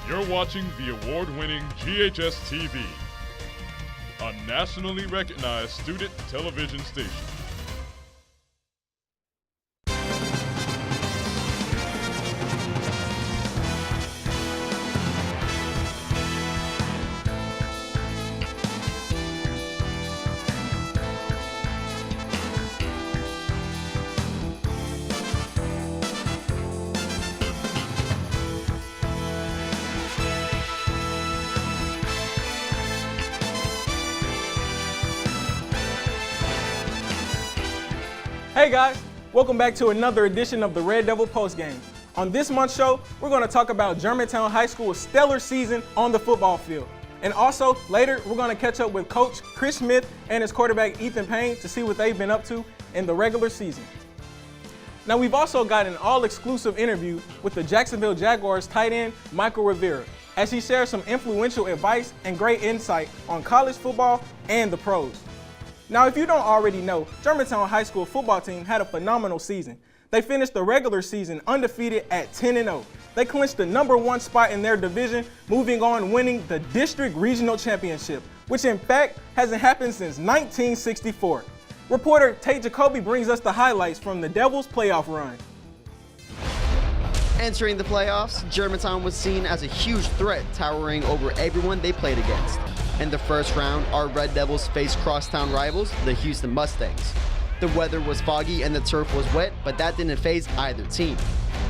You're watching the award-winning GHS-TV, a nationally recognized student television station. Hey guys, welcome back to another edition of the Red Devil Postgame. On this month's show, we're going to talk about Germantown High School's stellar season on the football field. And also, later, we're going to catch up with Coach Chris Smith and his quarterback Ethan Payne to see what they've been up to in the regular season. Now, we've also got an all-exclusive interview with the Jacksonville Jaguars tight end Mychal Rivera, as he shares some influential advice and great insight on college football and the pros. Now, if you don't already know, Germantown High School football team had a phenomenal season. They finished the regular season undefeated at 10-0. They clinched the #1 spot in their division, moving on winning the district regional championship, which in fact hasn't happened since 1964. Reporter Tate Jacoby brings us the highlights from the Devils' playoff run. Entering the playoffs, Germantown was seen as a huge threat, towering over everyone they played against. In the first round, our Red Devils faced crosstown rivals, the Houston Mustangs. The weather was foggy and the turf was wet, but that didn't faze either team.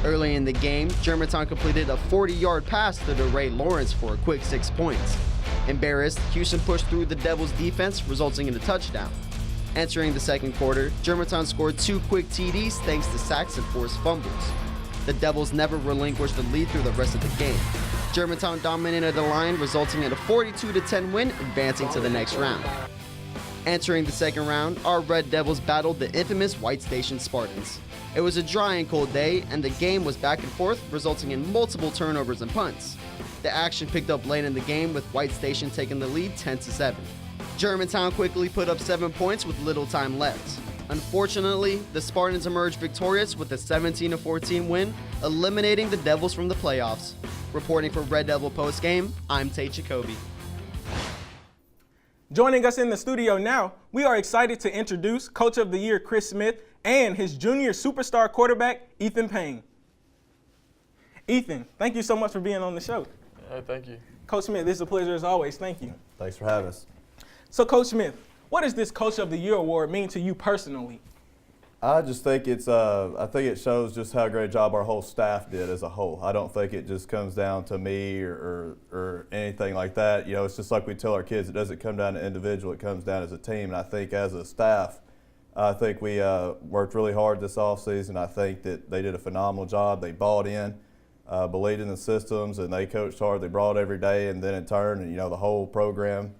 Early in the game, Germantown completed a 40-yard pass to DeRay Lawrence for a quick 6 points. Embarrassed, Houston pushed through the Devils' defense, resulting in a touchdown. Entering the second quarter, Germantown scored 2 quick TDs thanks to sacks and forced fumbles. The Devils never relinquished the lead through the rest of the game. Germantown dominated the line, resulting in a 42-10 win, advancing to the next round. Entering the second round, our Red Devils battled the infamous White Station Spartans. It was a dry and cold day, and the game was back and forth, resulting in multiple turnovers and punts. The action picked up late in the game, with White Station taking the lead 10-7. Germantown quickly put up 7 points with little time left. Unfortunately, the Spartans emerged victorious with a 17-14 win, eliminating the Devils from the playoffs. Reporting for Red Devil Postgame, I'm Tate Jacoby. Joining us in the studio now, we are excited to introduce Coach of the Year Chris Smith and his junior superstar quarterback, Ethan Payne. Ethan, thank you so much for being on the show. Thank you. Coach Smith, this is a pleasure as always. Thank you. Thanks for having us. So, Coach Smith, what does this Coach of the Year award mean to you personally? I just think I think it shows just how great a job our whole staff did as a whole. I don't think it just comes down to me or anything like that. You know, it's just like we tell our kids, it doesn't come down to individual, it comes down as a team. And I think as a staff, I think we worked really hard this offseason. I think that they did a phenomenal job. They bought in, believed in the systems, and they coached hard. They brought every day, and then in turn, and, you know, the whole program,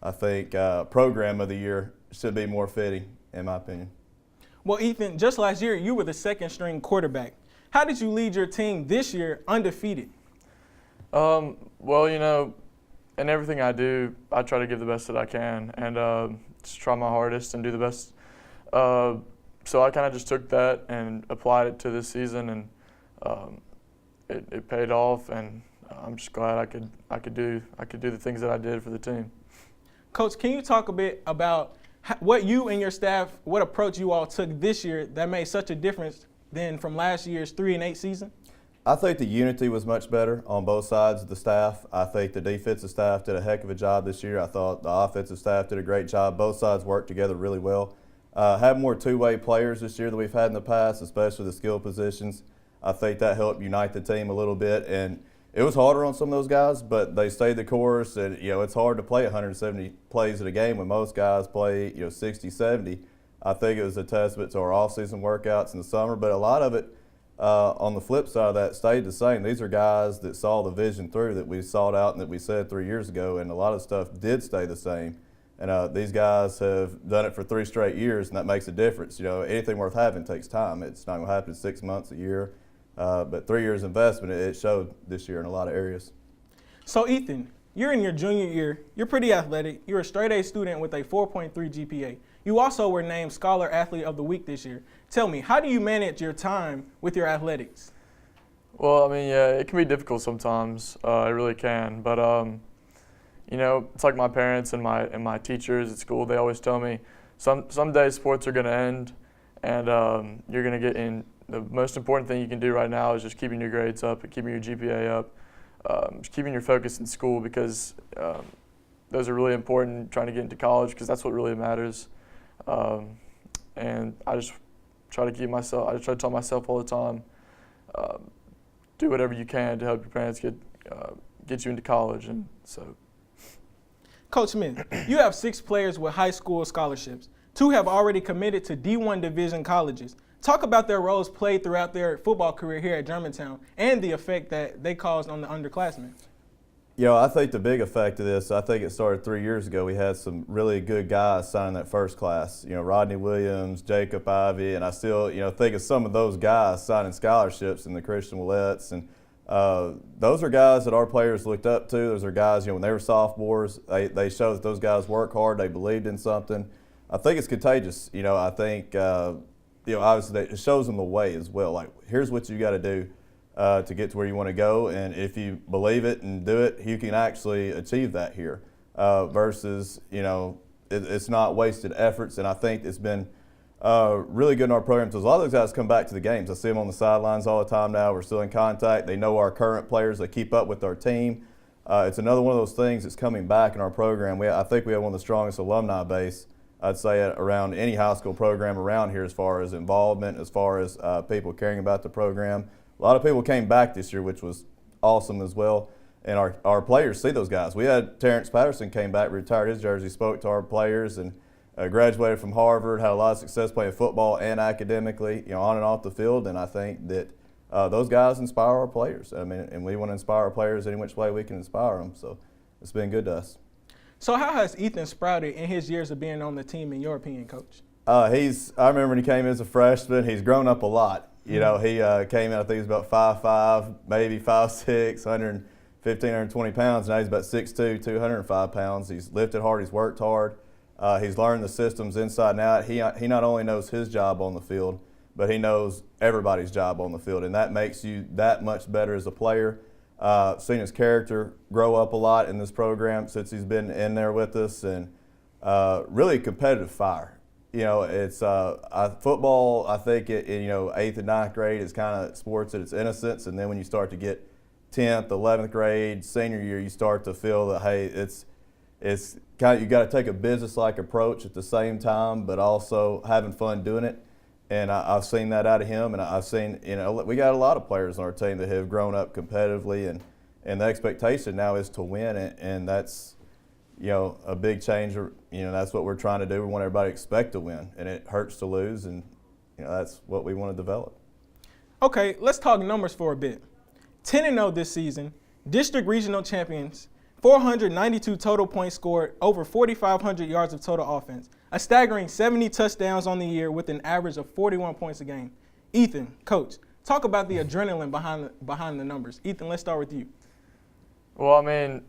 I think program of the year should be more fitting, in my opinion. Well, Ethan, just last year, you were the second-string quarterback. How did you lead your team this year undefeated? Well, you know, in everything I do, I try to give the best that I can and just try my hardest and do the best. So I kind of just took that and applied it to this season, and it paid off. And I'm just glad I could do the things that I did for the team. Coach, can you talk a bit about what you and your staff, what approach you all took this year that made such a difference than from last year's 3-8 season? I think the unity was much better on both sides of the staff. I think the defensive staff did a heck of a job this year. I thought the offensive staff did a great job. Both sides worked together really well. Have more two-way players this year than we've had in the past, especially the skill positions. I think that helped unite the team a little bit. And it was harder on some of those guys, but they stayed the course. And, you know, it's hard to play 170 plays in a game when most guys play, 60, 70. I think it was a testament to our off-season workouts in the summer, but a lot of it on the flip side of that stayed the same. These are guys that saw the vision through that we sought out and that we said 3 years ago, and a lot of stuff did stay the same. And these guys have done it for 3 straight years, and that makes a difference. You know, anything worth having takes time. It's not going to happen in 6 months, a year. But 3 years investment, it showed this year in a lot of areas. So, Ethan, you're in your junior year. You're pretty athletic. You're a straight-A student with a 4.3 GPA. You also were named Scholar Athlete of the Week this year. Tell me, how do you manage your time with your athletics? Well, I mean, yeah, it can be difficult sometimes. It really can. But you know, it's like my parents and my teachers at school. They always tell me, some days sports are going to end, and you're going to get in. The most important thing you can do right now is just keeping your grades up and keeping your GPA up, just keeping your focus in school, because those are really important trying to get into college, because that's what really matters. And I just try to tell myself all the time, do whatever you can to help your parents get you into college. And so. Coach Smith, you have 6 players with high school scholarships. 2 have already committed to D1 division colleges. Talk about their roles played throughout their football career here at Germantown and the effect that they caused on the underclassmen. You know, I think the big effect of this, I think it started 3 years ago. We had some really good guys signing that first class. You know, Rodney Williams, Jacob Ivey, and I still, you know, think of some of those guys signing scholarships in the Christian Willettes. And those are guys that our players looked up to. Those are guys, you know, when they were sophomores, they showed that those guys work hard, they believed in something. I think it's contagious. You know, I think, you know, obviously it shows them the way as well. Like, here's what you got to do to get to where you want to go, and if you believe it and do it, you can actually achieve that here. Versus, you know, it's not wasted efforts, and I think it's been really good in our program. Because a lot of those guys come back to the games. I see them on the sidelines all the time now. We're still in contact. They know our current players. They keep up with our team. It's another one of those things that's coming back in our program. I think we have one of the strongest alumni base, I'd say, around any high school program around here, as far as involvement, as far as people caring about the program. A lot of people came back this year, which was awesome as well. And our players see those guys. We had Terrence Patterson came back, retired his jersey, spoke to our players, and graduated from Harvard, had a lot of success playing football and academically, you know, on and off the field. And I think that those guys inspire our players. I mean, and we want to inspire our players any which way we can inspire them. So it's been good to us. So how has Ethan sprouted in his years of being on the team, in your opinion, Coach? I remember when he came in as a freshman, he's grown up a lot. You know, he came in, I think he was about 5'5", maybe 6'6", 115, 120 pounds. Now he's about 6'2", 205 pounds. He's lifted hard, he's worked hard. He's learned the systems inside and out. He not only knows his job on the field, but he knows everybody's job on the field, and that makes you that much better as a player. Seen his character grow up a lot in this program since he's been in there with us, and really competitive fire. You know, it's football. I think in, you know, 8th and 9th grade is kind of sports at its innocence, and then when you start to get 10th, 11th grade, senior year, you start to feel that, hey, it's kind of, you got to take a business-like approach at the same time, but also having fun doing it. And I've seen that out of him, and I've seen, you know, we got a lot of players on our team that have grown up competitively, and the expectation now is to win, and that's, you know, a big change. You know, that's what we're trying to do. We want everybody to expect to win, and it hurts to lose, and, you know, that's what we want to develop. Okay, let's talk numbers for a bit. 10-0 this season, district regional champions, 492 total points scored, over 4,500 yards of total offense, a staggering 70 touchdowns on the year with an average of 41 points a game. Ethan, Coach, talk about the adrenaline behind the numbers. Ethan, let's start with you. Well, I mean,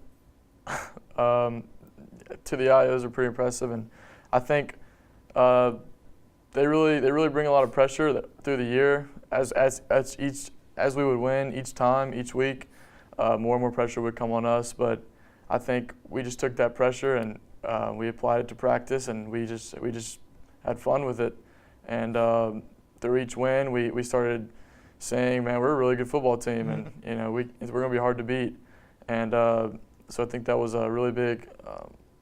to the eye, those are pretty impressive, and I think they really bring a lot of pressure through the year. As we would win each time, each week, more and more pressure would come on us. But I think we just took that pressure and we applied it to practice, and we just had fun with it. And through each win, we started saying, man, we're a really good football team, and you know we're going to be hard to beat. And so I think that was a really big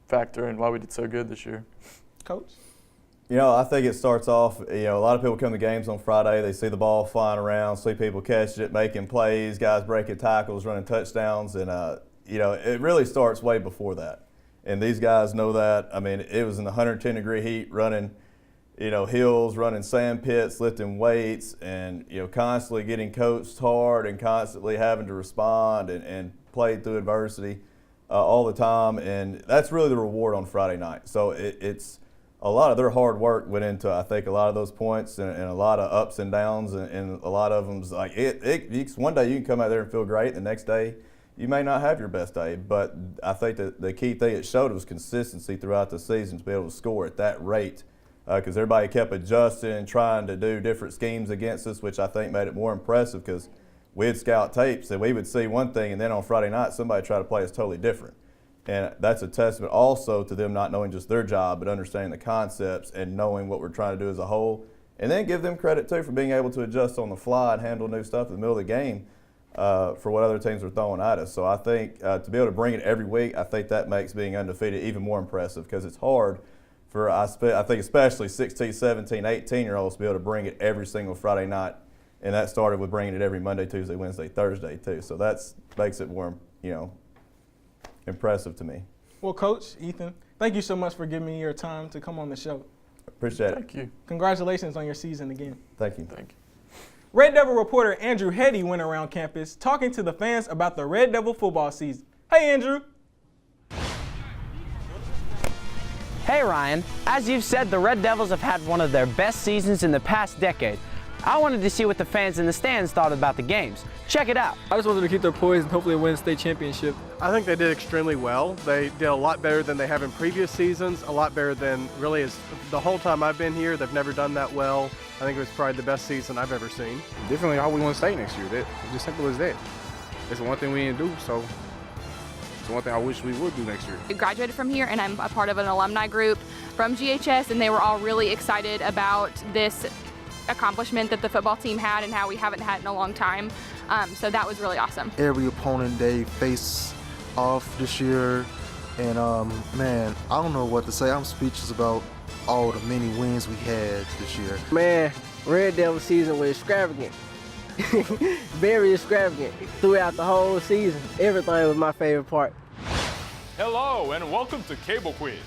factor in why we did so good this year. Coach? You know, I think it starts off, you know, a lot of people come to games on Friday, they see the ball flying around, see people catching it, making plays, guys breaking tackles, running touchdowns, and, you know, it really starts way before that. And these guys know that. I mean, it was in the 110-degree heat, running, you know, hills, running sand pits, lifting weights, and, you know, constantly getting coached hard and constantly having to respond and play through adversity all the time. And that's really the reward on Friday night. So it's a lot of their hard work went into, I think, a lot of those points and a lot of ups and downs, and a lot of them's like one day you can come out there and feel great, the next day you may not have your best day. But I think that the key thing it showed was consistency throughout the season to be able to score at that rate, because everybody kept adjusting and trying to do different schemes against us, which I think made it more impressive, because we'd scout tapes and we would see one thing, and then on Friday night somebody try to play us totally different. And that's a testament also to them not knowing just their job, but understanding the concepts and knowing what we're trying to do as a whole. And then give them credit too for being able to adjust on the fly and handle new stuff in the middle of the game for what other teams are throwing at us. So I think to be able to bring it every week, I think that makes being undefeated even more impressive, because it's hard for, I think especially 16, 17, 18-year-olds to be able to bring it every single Friday night. And that started with bringing it every Monday, Tuesday, Wednesday, Thursday too. So that makes it more, impressive to me. Well, Coach Ethan, thank you so much for giving me your time to come on the show. Appreciate it. Thank you. Congratulations on your season again. Thank you. Thank you. Red Devil reporter Andrew Hetty went around campus talking to the fans about the Red Devil football season. Hey, Andrew. Hey, Ryan. As you've said, the Red Devils have had one of their best seasons in the past decade. I wanted to see what the fans in the stands thought about the games. Check it out. I just wanted to keep their poise and hopefully win a state championship. I think they did extremely well. They did a lot better than they have in previous seasons, a lot better than really is the whole time I've been here. They've never done that well. I think it was probably the best season I've ever seen. Definitely how we want to stay next year. It's just simple as that. It's the one thing we didn't do, so it's one thing I wish we would do next year. I graduated from here, and I'm a part of an alumni group from GHS, and they were all really excited about this accomplishment that the football team had and how we haven't had in a long time. So that was really awesome. Every opponent they face off this year, and man, I don't know what to say. I'm speechless about all the many wins we had this year. Man, Red Devil season was extravagant. Very extravagant throughout the whole season. Everything was my favorite part. Hello and welcome to Cable Quiz,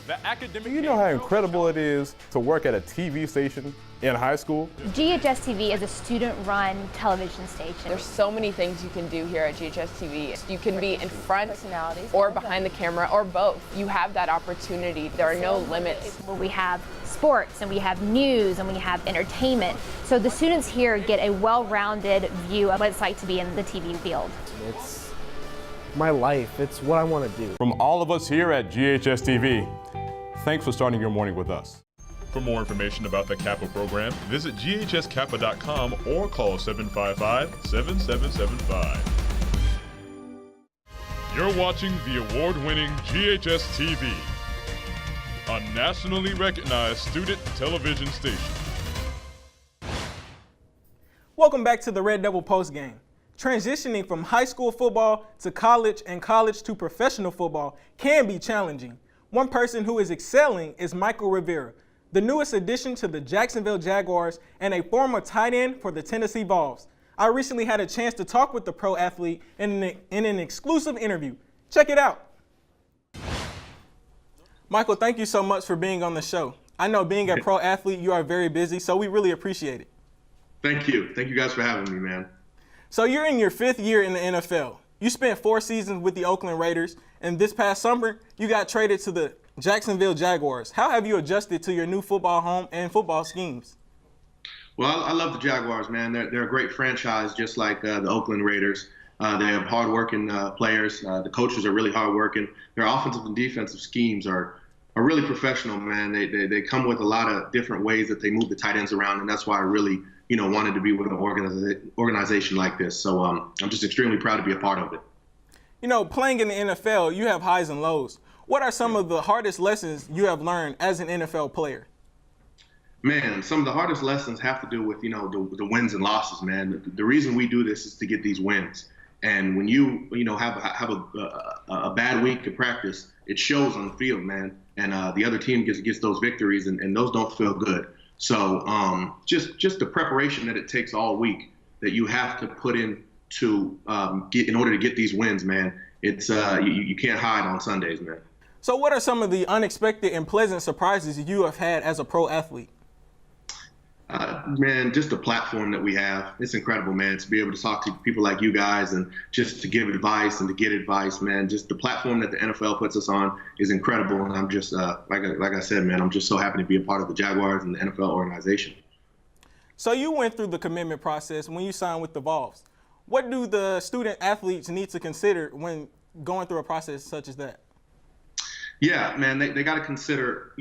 the academic. Do you know how incredible it is to work at a TV station in high school? GHS-TV is a student-run television station. There's so many things you can do here at GHS-TV. You can be in front or behind the camera or both. You have that opportunity. There are no limits. Where we have sports and we have news and we have entertainment. So the students here get a well-rounded view of what it's like to be in the TV field. It's my life. It's what I want to do. From all of us here at GHS-TV, thanks for starting your morning with us. For more information about the Kappa program, visit ghskappa.com or call 755-7775. You're watching the award-winning GHS-TV, a nationally recognized student television station. Welcome back to the Red Devil postgame. Transitioning from high school football to college and college to professional football can be challenging. One person who is excelling is Mychal Rivera, the newest addition to the Jacksonville Jaguars and a former tight end for the Tennessee Vols. I recently had a chance to talk with the pro athlete in an exclusive interview. Check it out. Mychal, thank you so much for being on the show. I know being a pro athlete, you are very busy, so we really appreciate it. Thank you. Thank you guys for having me, man. So you're in your 5th year in the NFL. You spent 4 seasons with the Oakland Raiders, and this past summer, you got traded to the Jacksonville Jaguars. How have you adjusted to your new football home and football schemes? Well, I love the Jaguars, man. They're a great franchise, just like the Oakland Raiders. They have hardworking players. The coaches are really hardworking. Their offensive and defensive schemes are really professional, man. They come with a lot of different ways that they move the tight ends around, and that's why I really, wanted to be with an organization like this. So I'm just extremely proud to be a part of it. Playing in the NFL, you have highs and lows. What are some of the hardest lessons you have learned as an NFL player? Man, some of the hardest lessons have to do with, the wins and losses, man. The reason we do this is to get these wins. And when you have a bad week of practice, it shows on the field, man. And the other team gets those victories, and those don't feel good. So just the preparation that it takes all week that you have to put in to in order to get these wins, man. It's you can't hide on Sundays, man. So what are some of the unexpected and pleasant surprises you have had as a pro athlete? Man, just the platform that we have. It's incredible, man, to be able to talk to people like you guys and just to give advice and to get advice, man. Just the platform that the NFL puts us on is incredible. And I'm just, like I said, man, I'm just so happy to be a part of the Jaguars and the NFL organization. So you went through the commitment process when you signed with the Vols. What do the student athletes need to consider when going through a process such as that? Yeah, man, they got to consider,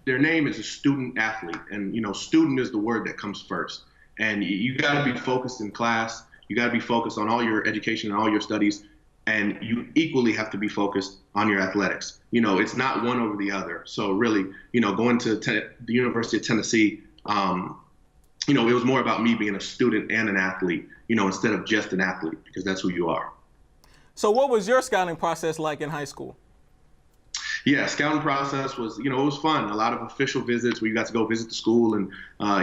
their name is a student athlete, and student is the word that comes first. And you got to be focused in class. You got to be focused on all your education and all your studies, and you equally have to be focused on your athletics. You know, it's not one over the other. So really, you know, going to the University of Tennessee, you know, it was more about me being a student and an athlete, you know, instead of just an athlete, because that's who you are. So what was your scouting process like in high school? Yeah, scouting process was, you know, it was fun. A lot of official visits where you got to go visit the school and,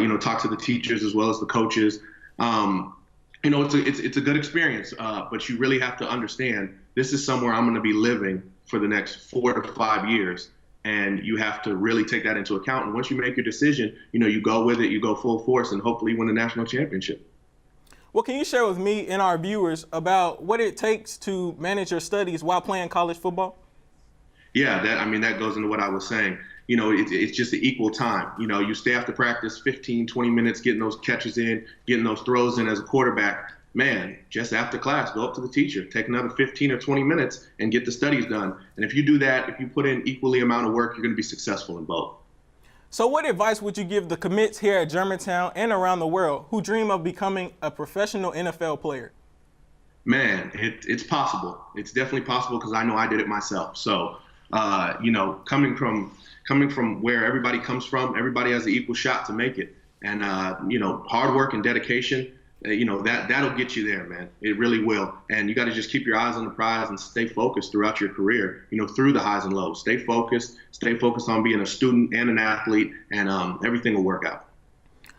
you know, talk to the teachers as well as the coaches. You know, it's a good experience, but you really have to understand this is somewhere I'm going to be living for the next 4 to 5 years. And you have to really take that into account. And once you make your decision, you know, you go with it, you go full force, and hopefully win a national championship. What can you share with me and our viewers about what it takes to manage your studies while playing college football? Yeah, that goes into what I was saying. You know, it's just an equal time. You know, you stay after practice 15, 20 minutes, getting those catches in, getting those throws in as a quarterback. Man, just after class, go up to the teacher, take another 15 or 20 minutes and get the studies done. And if you do that, if you put in equally amount of work, you're going to be successful in both. So what advice would you give the commits here at Germantown and around the world who dream of becoming a professional NFL player? Man, it's possible. It's definitely possible because I know I did it myself. So, you know, coming from where everybody comes from, everybody has an equal shot to make it. And, you know, hard work and dedication, you know, that'll get you there, man. It really will. And you got to just keep your eyes on the prize and stay focused throughout your career, you know, through the highs and lows. Stay focused on being a student and an athlete, and everything will work out.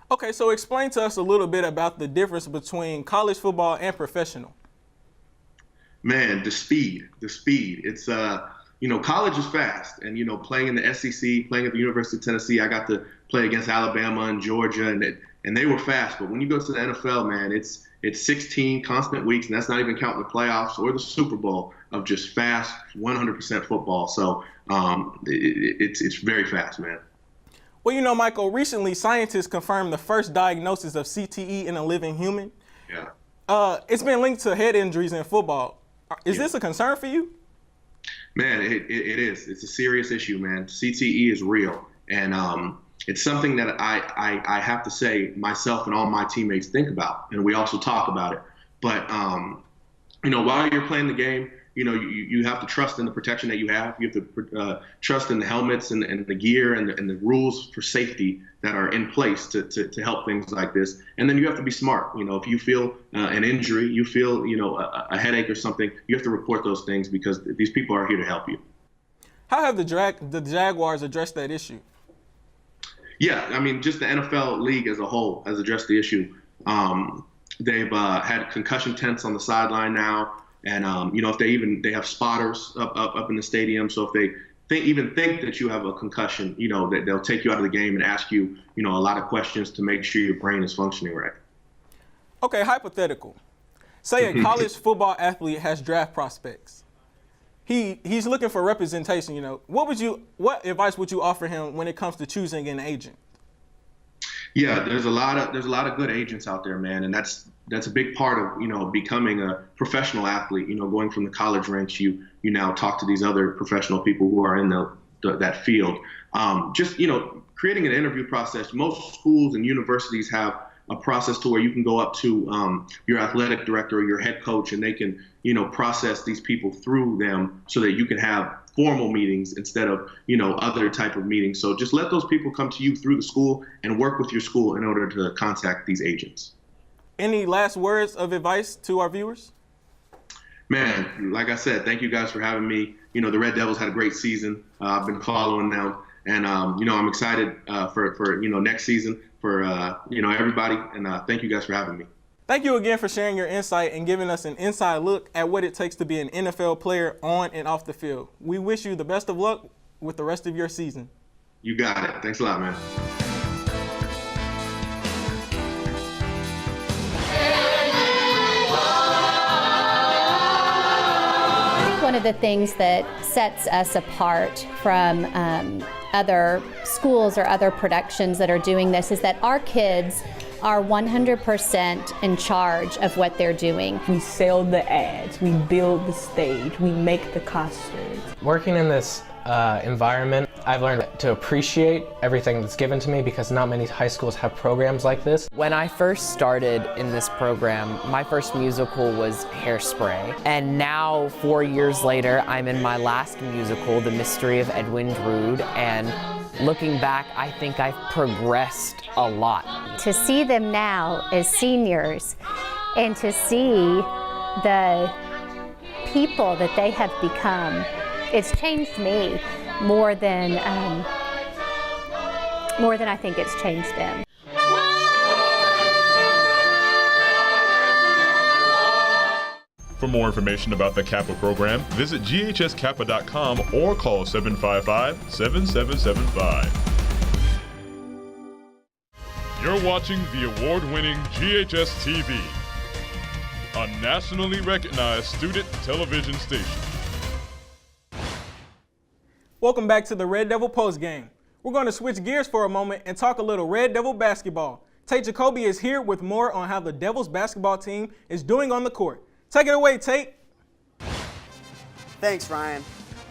Okay, so explain to us a little bit about the difference between college football and professional. Man, the speed. It's, you know, college is fast. And, you know, playing in the SEC, playing at the University of Tennessee, I got to play against Alabama and Georgia, and they were fast. But when you go to the NFL, man, it's 16 constant weeks, and that's not even counting the playoffs or the Super Bowl of just fast 100% football. So it's very fast, man. Well, you know, Mychal, recently scientists confirmed the first diagnosis of CTE in a living human. Yeah. It's been linked to head injuries in football. Is this a concern for you? Man, it is. It's a serious issue, man. CTE is real. And it's something that I have to say myself and all my teammates think about, and we also talk about it. But, you know, while you're playing the game, you know, you have to trust in the protection that you have. You have to trust in the helmets and the gear and the rules for safety that are in place to help things like this. And then you have to be smart. You know, if you feel an injury, you feel, you know, a headache or something, you have to report those things because these people are here to help you. How have the Jaguars addressed that issue? Yeah, I mean, just the NFL league as a whole has addressed the issue. They've had concussion tents on the sideline now, and you know, if they have spotters up in the stadium. So if they even think that you have a concussion, you know, they'll take you out of the game and ask you, you know, a lot of questions to make sure your brain is functioning right. Okay, hypothetical. Say a college football athlete has draft prospects. He's looking for representation, you know. What advice would you offer him when it comes to choosing an agent? Yeah, there's a lot of good agents out there, man, and that's a big part of, you know, becoming a professional athlete. You know, going from the college ranks, you now talk to these other professional people who are in that field. Just, you know, creating an interview process. Most schools and universities have a process to where you can go up to your athletic director or your head coach, and they can, you know, process these people through them so that you can have formal meetings instead of, you know, other type of meetings. So just let those people come to you through the school and work with your school in order to contact these agents. Any last words of advice to our viewers? Man, like I said, thank you guys for having me. You know, the Red Devils had a great season. I've been following them, and you know, I'm excited for you know, next season for you know, everybody. And thank you guys for having me. Thank you again for sharing your insight and giving us an inside look at what it takes to be an NFL player on and off the field. We wish you the best of luck with the rest of your season. You got it. Thanks a lot, man. One of the things that sets us apart from other schools or other productions that are doing this is that our kids are 100% in charge of what they're doing. We sell the ads, we build the stage, we make the costumes. Working in this environment, I've learned to appreciate everything that's given to me because not many high schools have programs like this. When I first started in this program, my first musical was Hairspray. And now, 4 years later, I'm in my last musical, The Mystery of Edwin Drood. And looking back, I think I've progressed a lot. To see them now as seniors and to see the people that they have become, it's changed me more than I think it's changed them. For more information about the Kappa program, visit ghskappa.com or call 755-7775. You're watching the award-winning GHS-TV, a nationally recognized student television station. Welcome back to the Red Devil Post Game. We're going to switch gears for a moment and talk a little Red Devil basketball. Tate Jacoby is here with more on how the Devils basketball team is doing on the court. Take it away, Tate. Thanks, Ryan.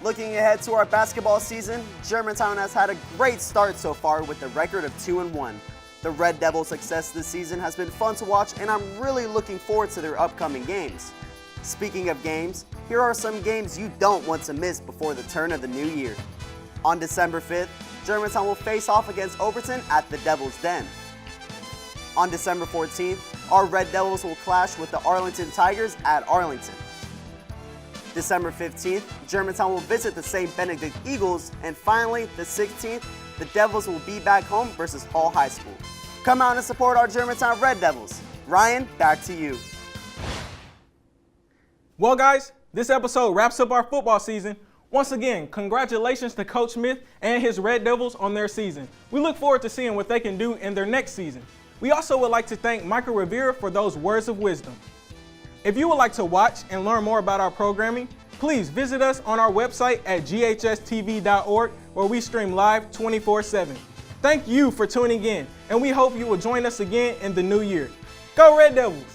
Looking ahead to our basketball season, Germantown has had a great start so far with a record of 2-1. The Red Devils' success this season has been fun to watch, and I'm really looking forward to their upcoming games. Speaking of games, here are some games you don't want to miss before the turn of the new year. On December 5th, Germantown will face off against Overton at the Devil's Den. On December 14th, our Red Devils will clash with the Arlington Tigers at Arlington. December 15th, Germantown will visit the St. Benedict Eagles, and finally, the 16th, the Devils will be back home versus Hall High School. Come out and support our Germantown Red Devils. Ryan, back to you. Well, guys, this episode wraps up our football season. Once again, congratulations to Coach Smith and his Red Devils on their season. We look forward to seeing what they can do in their next season. We also would like to thank Mychal Rivera for those words of wisdom. If you would like to watch and learn more about our programming, please visit us on our website at ghstv.org, where we stream live 24/7. Thank you for tuning in, and we hope you will join us again in the new year. Go Red Devils!